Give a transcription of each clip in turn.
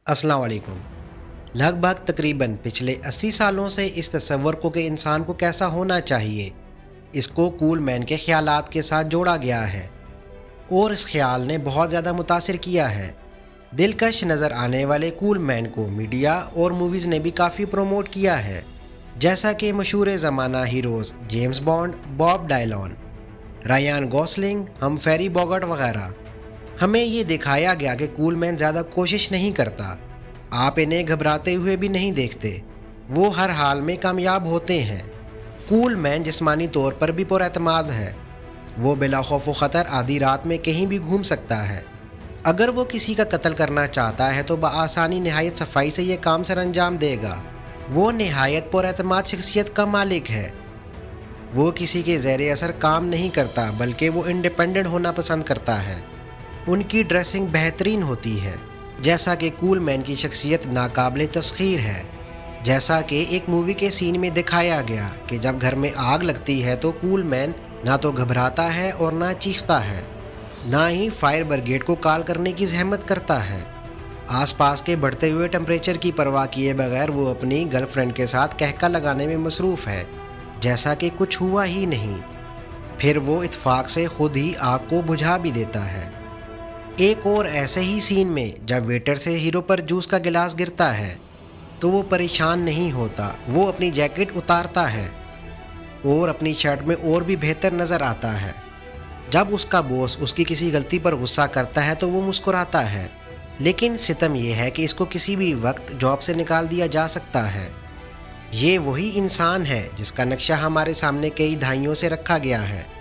अस्सलाम वालेकुम। लगभग तकरीबन पिछले 80 सालों से इस तसव्वुर को कि इंसान को कैसा होना चाहिए, इसको कूल मैन के ख्यालात के साथ जोड़ा गया है और इस ख्याल ने बहुत ज़्यादा मुतासिर किया है। दिलकश नज़र आने वाले कूल मैन को मीडिया और मूवीज़ ने भी काफ़ी प्रमोट किया है, जैसा कि मशहूर ज़माना heroes James Bond, Bob Dylan, Ryan Gosling, Humphrey Bogart वगैरह। हमें ये दिखाया गया कि कूल मैन ज़्यादा कोशिश नहीं करता, आप इन्हें घबराते हुए भी नहीं देखते, वो हर हाल में कामयाब होते हैं। कूल मैन जिस्मानी तौर पर भी पुरएतमाद है, वो बिला खौफ व ख़तर आधी रात में कहीं भी घूम सकता है। अगर वो किसी का कत्ल करना चाहता है तो बआसानी नहायत सफाई से ये काम सर अंजाम देगा। वो नहायत पुरएतमाद शख्सियत का मालिक है, वो किसी के ज़ेर असर काम नहीं करता बल्कि वो इंडिपेंडेंट होना पसंद करता है। उनकी ड्रेसिंग बेहतरीन होती है, जैसा कि कूल मैन की शख्सियत नाकाबिले तस्खीर है। जैसा कि एक मूवी के सीन में दिखाया गया कि जब घर में आग लगती है तो कूल मैन ना तो घबराता है और ना चीखता है, ना ही फायर ब्रिगेड को कॉल करने की जहमत करता है। आसपास के बढ़ते हुए टेम्परेचर की परवाह किए बगैर वो अपनी गर्लफ्रेंड के साथ कहका लगाने में मसरूफ़ है, जैसा कि कुछ हुआ ही नहीं। फिर वो इत्फाक से खुद ही आग को बुझा भी देता है। एक और ऐसे ही सीन में जब वेटर से हीरो पर जूस का गिलास गिरता है तो वो परेशान नहीं होता, वो अपनी जैकेट उतारता है और अपनी शर्ट में और भी बेहतर नज़र आता है। जब उसका बॉस उसकी किसी गलती पर गुस्सा करता है तो वो मुस्कुराता है, लेकिन सितम यह है कि इसको किसी भी वक्त जॉब से निकाल दिया जा सकता है। ये वही इंसान है जिसका नक्शा हमारे सामने कई दहाइयों से रखा गया है।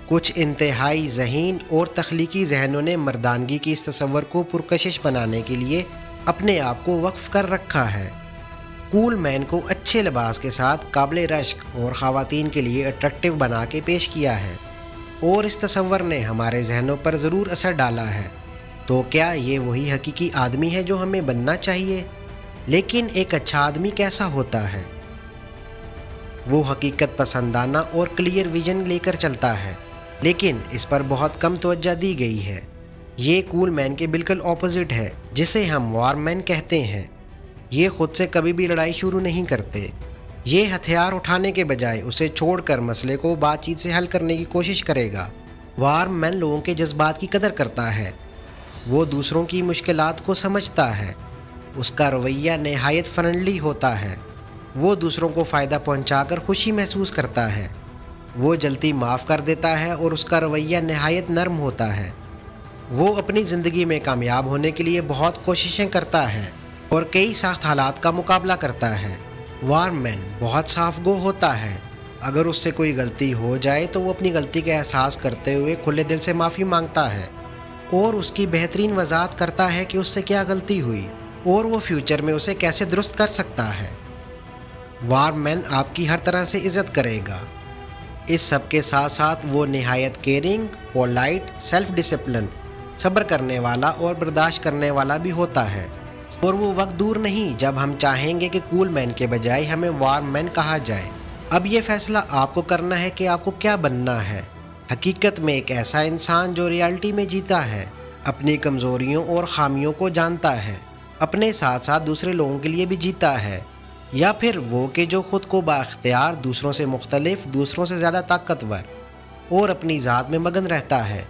कुछ इंतहाई ज़हीन और तख्लीकी जहनों ने मर्दानगी की इस तसव्वुर को पुरकशिश बनाने के लिए अपने आप को वक्फ कर रखा है। कूल मैन को अच्छे लिबास के साथ काबिल रश्क और ख़वातीन के लिए अट्रैक्टिव बना के पेश किया है और इस तसव्वुर ने हमारे जहनों पर ज़रूर असर डाला है। तो क्या ये वही हकीकी आदमी है जो हमें बनना चाहिए? लेकिन एक अच्छा आदमी कैसा होता है? वो हकीकत पसंदाना और क्लियर विजन लेकर चलता है, लेकिन इस पर बहुत कम तवज्जो दी गई है। ये कूल मैन के बिल्कुल ऑपोजिट है, जिसे हम वार मैन कहते हैं। ये खुद से कभी भी लड़ाई शुरू नहीं करते, ये हथियार उठाने के बजाय उसे छोड़कर मसले को बातचीत से हल करने की कोशिश करेगा। वार मैन लोगों के जज्बात की कदर करता है, वो दूसरों की मुश्किलात को समझता है, उसका रवैया नहायत फ्रेंडली होता है, वो दूसरों को फ़ायदा पहुंचाकर खुशी महसूस करता है, वो जल्दी माफ़ कर देता है और उसका रवैया नहायत नरम होता है। वो अपनी ज़िंदगी में कामयाब होने के लिए बहुत कोशिशें करता है और कई सख्त हालात का मुकाबला करता है। वार मैन बहुत साफ गो होता है, अगर उससे कोई गलती हो जाए तो वो अपनी गलती का एहसास करते हुए खुले दिल से माफ़ी मांगता है और उसकी बेहतरीन वजाहत करता है कि उससे क्या गलती हुई और वो फ्यूचर में उसे कैसे दुरुस्त कर सकता है। वार मैन आपकी हर तरह से इज़्ज़त करेगा। इस सब के साथ साथ वो नहायत केयरिंग, पोलाइट, सेल्फ डिसिप्लिन, सब्र करने वाला और बर्दाश्त करने वाला भी होता है। और वो वक्त दूर नहीं जब हम चाहेंगे कि कूल मैन के बजाय हमें वार मैन कहा जाए। अब ये फैसला आपको करना है कि आपको क्या बनना है। हकीकत में एक ऐसा इंसान जो रियलिटी में जीता है, अपनी कमज़ोरियों और ख़ामियों को जानता है, अपने साथ साथ दूसरे लोगों के लिए भी जीता है, या फिर वो कि जो ख़ुद को बाख्तियार, दूसरों से मुख्तलिफ, दूसरों से ज़्यादा ताकतवर और अपनी ज़ात में मगन रहता है।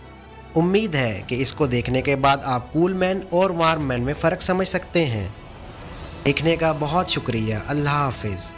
उम्मीद है कि इसको देखने के बाद आप कूल मैन और वार मैन में फ़र्क समझ सकते हैं। देखने का बहुत शुक्रिया। अल्लाह हाफिज़।